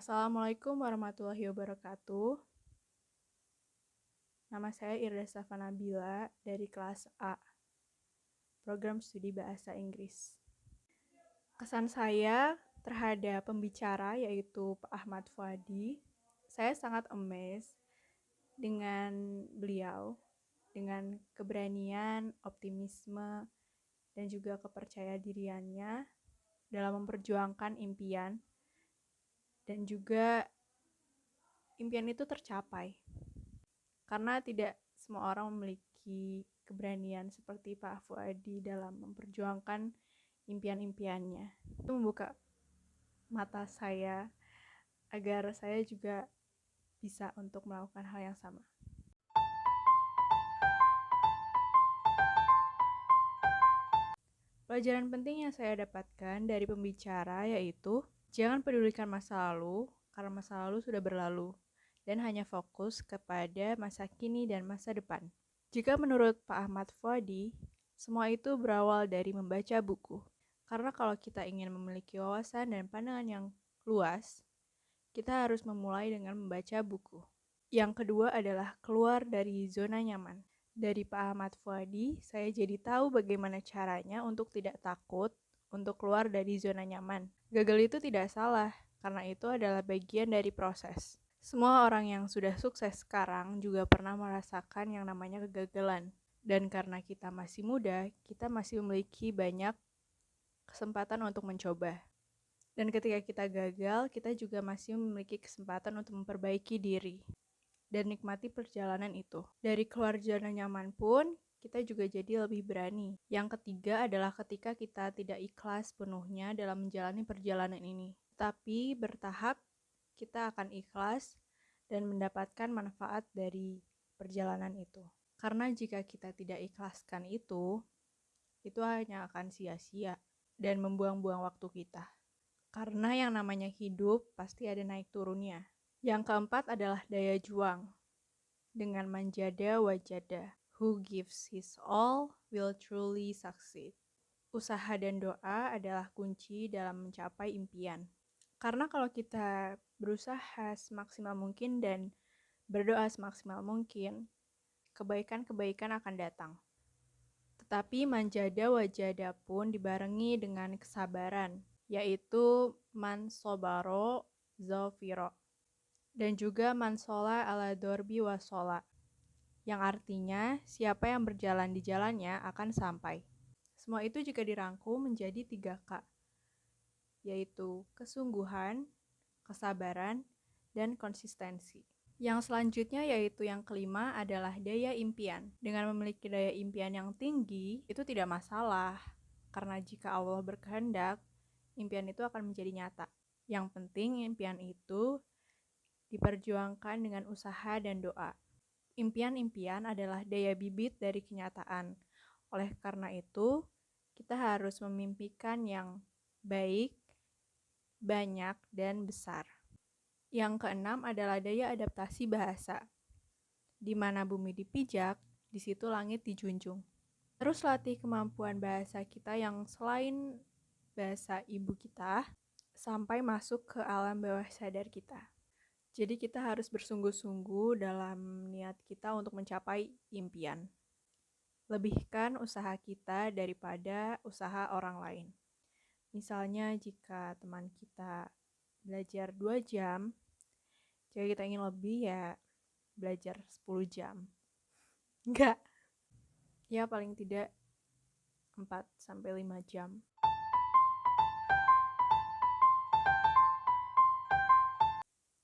Assalamualaikum warahmatullahi wabarakatuh. Nama saya Irda Safa Nabila dari kelas A, program studi bahasa Inggris. Kesan saya terhadap pembicara yaitu Pak Ahmad Fuadi, saya sangat amazed dengan beliau, dengan keberanian, optimisme, dan juga kepercayaan dalam memperjuangkan impian, dan juga impian itu tercapai. Karena tidak semua orang memiliki keberanian seperti Pak Fuadi dalam memperjuangkan impian-impiannya. Itu membuka mata saya agar saya juga bisa untuk melakukan hal yang sama. Pelajaran penting yang saya dapatkan dari pembicara yaitu jangan pedulikan masa lalu karena masa lalu sudah berlalu dan hanya fokus kepada masa kini dan masa depan. Jika menurut Pak Ahmad Fuadi, semua itu berawal dari membaca buku. Karena kalau kita ingin memiliki wawasan dan pandangan yang luas, kita harus memulai dengan membaca buku. Yang kedua adalah keluar dari zona nyaman. Dari Pak Ahmad Fuadi, saya jadi tahu bagaimana caranya untuk tidak takut untuk keluar dari zona nyaman. Gagal itu tidak salah, karena itu adalah bagian dari proses. Semua orang yang sudah sukses sekarang juga pernah merasakan yang namanya kegagalan. Dan karena kita masih muda, kita masih memiliki banyak kesempatan untuk mencoba. Dan ketika kita gagal, kita juga masih memiliki kesempatan untuk memperbaiki diri dan nikmati perjalanan itu. Dari keluar zona nyaman pun, kita juga jadi lebih berani. Yang ketiga adalah ketika kita tidak ikhlas penuhnya dalam menjalani perjalanan ini. Tapi bertahap, kita akan ikhlas dan mendapatkan manfaat dari perjalanan itu. Karena jika kita tidak ikhlaskan itu hanya akan sia-sia dan membuang-buang waktu kita. Karena yang namanya hidup pasti ada naik turunnya. Yang keempat adalah daya juang. Dengan manjada wajada, who gives his all will truly succeed. Usaha dan doa adalah kunci dalam mencapai impian. Karena kalau kita berusaha semaksimal mungkin dan berdoa semaksimal mungkin, kebaikan-kebaikan akan datang. Tetapi manjada wajada pun dibarengi dengan kesabaran, yaitu man sobaro zofiro, dan juga man sola ala dorbi wasola, yang artinya siapa yang berjalan di jalannya akan sampai. Semua itu jika dirangkum menjadi 3K, yaitu kesungguhan, kesabaran, dan konsistensi. Yang selanjutnya yaitu yang kelima adalah daya impian. Dengan memiliki daya impian yang tinggi, itu tidak masalah. Karena jika Allah berkehendak, impian itu akan menjadi nyata. Yang penting impian itu diperjuangkan dengan usaha dan doa. Impian-impian adalah daya bibit dari kenyataan. Oleh karena itu, kita harus memimpikan yang baik, banyak, dan besar. Yang keenam adalah daya adaptasi bahasa. Di mana bumi dipijak, di situ langit dijunjung. Terus latih kemampuan bahasa kita yang selain bahasa ibu kita, sampai masuk ke alam bawah sadar kita. Jadi kita harus bersungguh-sungguh dalam niat kita untuk mencapai impian. Lebihkan usaha kita daripada usaha orang lain. Misalnya jika teman kita belajar 2 jam, jika kita ingin lebih ya belajar 10 jam. Enggak. Ya paling tidak 4-5 jam.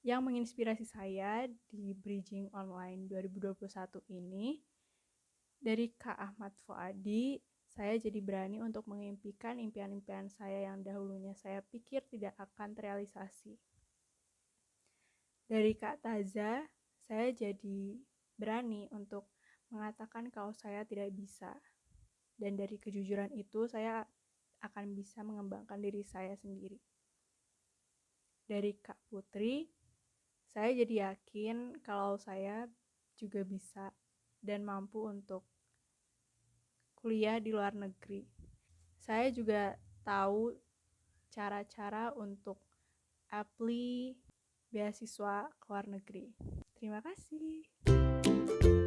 Yang menginspirasi saya di Bridging Online 2021 ini, dari Kak Ahmad Fuadi, saya jadi berani untuk mengimpikan impian-impian saya yang dahulunya saya pikir tidak akan terrealisasi. Dari Kak Taza, saya jadi berani untuk mengatakan kalau saya tidak bisa. Dan dari kejujuran itu, saya akan bisa mengembangkan diri saya sendiri. Dari Kak Putri, saya jadi yakin kalau saya juga bisa dan mampu untuk kuliah di luar negeri. Saya juga tahu cara-cara untuk apply beasiswa ke luar negeri. Terima kasih.